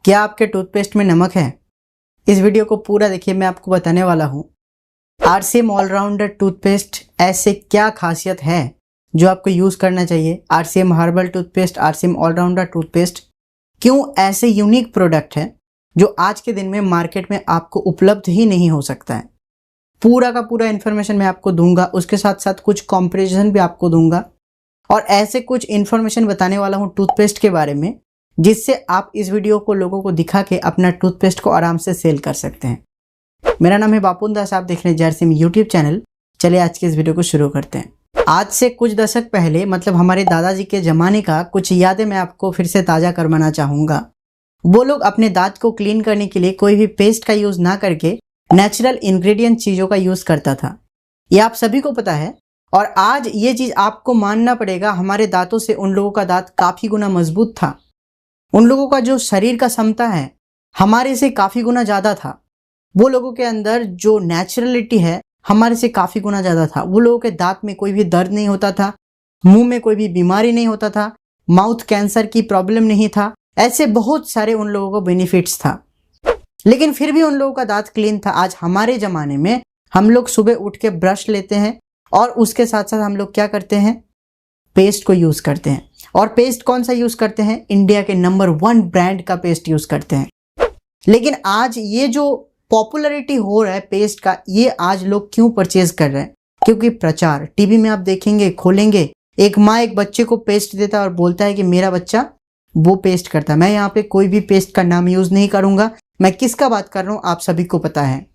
क्या आपके टूथपेस्ट में नमक है? इस वीडियो को पूरा देखिए, मैं आपको बताने वाला हूँ आरसीएम ऑलराउंडर टूथपेस्ट ऐसे क्या खासियत है जो आपको यूज़ करना चाहिए। RCM herbal toothpaste, RCM allrounder toothpaste क्यों ऐसे यूनिक प्रोडक्ट है जो आज के दिन में मार्केट में आपको उपलब्ध ही नहीं हो सकता है। पूरा का पूरा इन्फॉर्मेशन मैं आपको दूंगा, उसके साथ साथ कुछ कंपैरिजन भी आपको दूंगा और ऐसे कुछ इन्फॉर्मेशन बताने वाला हूँ टूथपेस्ट के बारे में, जिससे आप इस वीडियो को लोगों को दिखा के अपना टूथपेस्ट को आराम से सेल कर सकते हैं। मेरा नाम है बापुन दास, आप देख रहे हैं जर्सी में यूट्यूब चैनल। चलिए आज के इस वीडियो को शुरू करते हैं। आज से कुछ दशक पहले, मतलब हमारे दादाजी के ज़माने का कुछ यादें मैं आपको फिर से ताज़ा करवाना चाहूँगा। वो लोग अपने दांत को क्लीन करने के लिए कोई भी पेस्ट का यूज़ ना करके नेचुरल इंग्रेडिएंट चीज़ों का यूज़ करता था। ये आप सभी को पता है और आज ये चीज़ आपको मानना पड़ेगा, हमारे दांतों से उन लोगों का दांत काफ़ी गुना मजबूत था। उन लोगों का जो शरीर का क्षमता है हमारे से काफ़ी गुना ज़्यादा था। वो लोगों के अंदर जो नेचुरलिटी है हमारे से काफ़ी गुना ज़्यादा था। वो लोगों के दांत में कोई भी दर्द नहीं होता था, मुंह में कोई भी बीमारी नहीं होता था, माउथ कैंसर की प्रॉब्लम नहीं था। ऐसे बहुत सारे उन लोगों को बेनिफिट्स था, लेकिन फिर भी उन लोगों का दांत क्लीन था। आज हमारे ज़माने में हम लोग सुबह उठ के ब्रश लेते हैं और उसके साथ साथ हम लोग क्या करते हैं, पेस्ट को यूज़ करते हैं। और पेस्ट कौन सा यूज़ करते हैं? इंडिया के नंबर 1 ब्रांड का पेस्ट यूज़ करते हैं। लेकिन आज ये जो पॉपुलैरिटी हो रहा है पेस्ट का, ये आज लोग क्यों परचेज कर रहे हैं? क्योंकि प्रचार, टीवी में आप देखेंगे, खोलेंगे, एक माँ एक बच्चे को पेस्ट देता है और बोलता है कि मेरा बच्चा वो पेस्ट करता है। मैं यहाँ पे कोई भी पेस्ट का नाम यूज़ नहीं करूँगा, मैं किसका बात कर रहा हूँ आप सभी को पता है।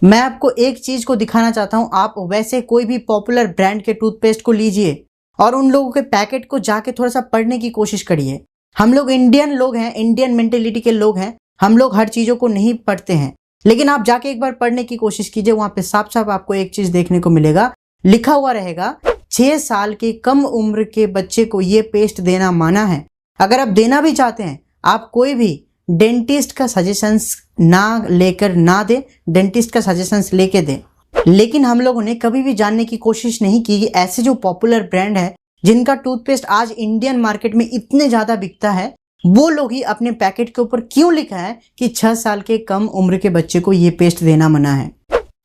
मैं आपको एक चीज़ को दिखाना चाहता हूँ। आप वैसे कोई भी पॉपुलर ब्रांड के टूथपेस्ट को लीजिए और उन लोगों के पैकेट को जाके थोड़ा सा पढ़ने की कोशिश करिए। हम लोग इंडियन लोग हैं, इंडियन मेंटेलिटी के लोग हैं, हम लोग हर चीज़ों को नहीं पढ़ते हैं। लेकिन आप जाके एक बार पढ़ने की कोशिश कीजिए, वहाँ पे साफ साफ आपको एक चीज़ देखने को मिलेगा, लिखा हुआ रहेगा 6 साल की कम उम्र के बच्चे को ये पेस्ट देना माना है। अगर आप देना भी चाहते हैं, आप कोई भी डेंटिस्ट का सजेशंस ना लेकर ना दे, डेंटिस्ट का सजेशंस लेके दें। लेकिन हम लोगों ने कभी भी जानने की कोशिश नहीं की कि ऐसे जो पॉपुलर ब्रांड है जिनका टूथपेस्ट आज इंडियन मार्केट में इतने ज़्यादा बिकता है, वो लोग ही अपने पैकेट के ऊपर क्यों लिखा है कि 6 साल के कम उम्र के बच्चे को ये पेस्ट देना मना है।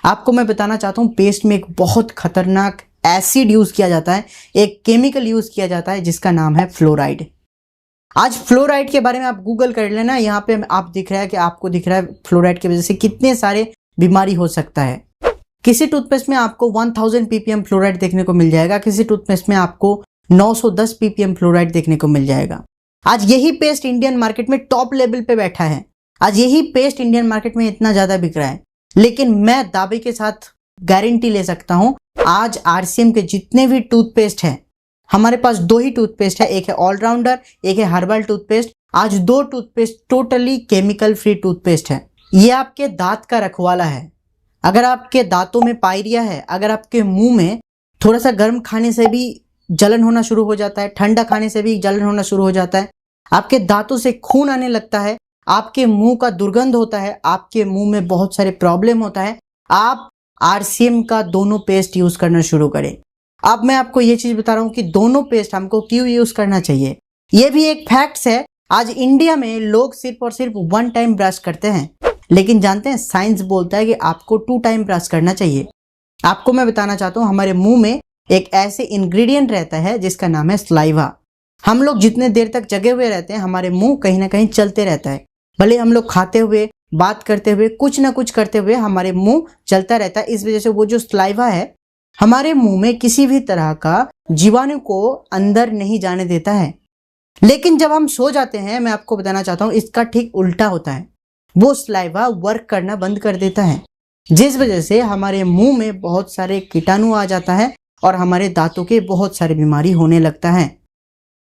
आपको मैं बताना चाहता हूँ, पेस्ट में एक बहुत खतरनाक एसिड यूज़ किया जाता है, एक केमिकल यूज़ किया जाता है जिसका नाम है फ्लोराइड। आज फ्लोराइड के बारे में आप गूगल कर लेना, यहाँ पे आप दिख रहा है कि आपको दिख रहा है फ्लोराइड की वजह से कितने सारे बीमारी हो सकता है। किसी टूथपेस्ट में आपको 1000 ppm फ्लोराइड देखने को मिल जाएगा, किसी टूथपेस्ट में आपको 910 ppm फ्लोराइड देखने को मिल जाएगा। आज यही पेस्ट इंडियन मार्केट में टॉप लेवल पे बैठा है, आज यही पेस्ट इंडियन मार्केट में इतना ज़्यादा बिक रहा है। लेकिन मैं दावे के साथ गारंटी ले सकता हूँ, आज आरसीएम के जितने भी टूथपेस्ट हैं, हमारे पास 2 ही टूथपेस्ट है, एक है ऑलराउंडर, एक है हर्बल टूथपेस्ट। आज 2 toothpaste totally chemical free toothpaste है। ये आपके दांत का रखवाला है। अगर आपके दांतों में पायरिया है, अगर आपके मुंह में थोड़ा सा गर्म खाने से भी जलन होना शुरू हो जाता है, ठंडा खाने से भी जलन होना शुरू हो जाता है, आपके दांतों से खून आने लगता है, आपके मुंह का दुर्गंध होता है, आपके मुंह में बहुत सारे प्रॉब्लम होता है, आप आरसीएम का दोनों पेस्ट यूज़ करना शुरू करें। अब मैं आपको ये चीज़ बता रहा हूँ कि दोनों पेस्ट हमको क्यों यूज़ करना चाहिए। ये भी एक फैक्ट्स है। आज इंडिया में लोग सिर्फ और सिर्फ 1 टाइम ब्रश करते हैं, लेकिन जानते हैं साइंस बोलता है कि आपको 2 टाइम ब्रश करना चाहिए। आपको मैं बताना चाहता हूँ, हमारे मुंह में एक ऐसे इंग्रेडिएंट रहता है जिसका नाम है सलाइवा। हम लोग जितने देर तक जगे हुए रहते हैं, हमारे मुंह कहीं ना कहीं चलते रहता है। भले हम लोग खाते हुए, बात करते हुए, कुछ ना कुछ करते हुए हमारे मुंह चलता रहता है। इस वजह से वो जो सलाइवा है हमारे मुंह में किसी भी तरह का जीवाणु को अंदर नहीं जाने देता है। लेकिन जब हम सो जाते हैं, मैं आपको बताना चाहता हूँ, इसका ठीक उल्टा होता है। वो सलाइवा वर्क करना बंद कर देता है, जिस वजह से हमारे मुंह में बहुत सारे कीटाणु आ जाता है और हमारे दांतों के बहुत सारी बीमारी होने लगता है।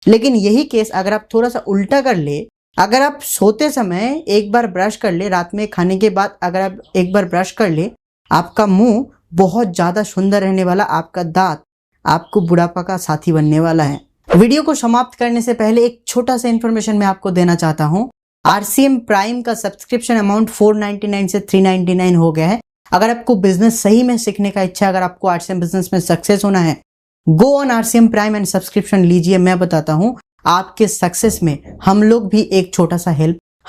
लेकिन यही केस अगर आप थोड़ा सा उल्टा कर ले, अगर आप सोते समय एक बार ब्रश कर ले, रात में खाने के बाद अगर आप एक बार ब्रश कर ले, आपका मुंह बहुत ज़्यादा सुंदर रहने वाला, आपका दांत आपको बुढ़ापा का साथी बनने वाला है। वीडियो को समाप्त करने से पहले एक छोटा सा इन्फॉर्मेशन मैं आपको देना चाहता हूँ। आरसीएम प्राइम का सब्सक्रिप्शन अमाउंट 499 से 399 हो गया है। अगर आपको बिजनेस सही में सीखने का इच्छा, अगर आपको आरसीएम बिजनेस में सक्सेस होना है, go on RCM prime and subscription लीजिए। मैं बताता हूँ आपके सक्सेस में हम लोग भी एक छोटा सा हेल्प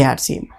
JRCM۔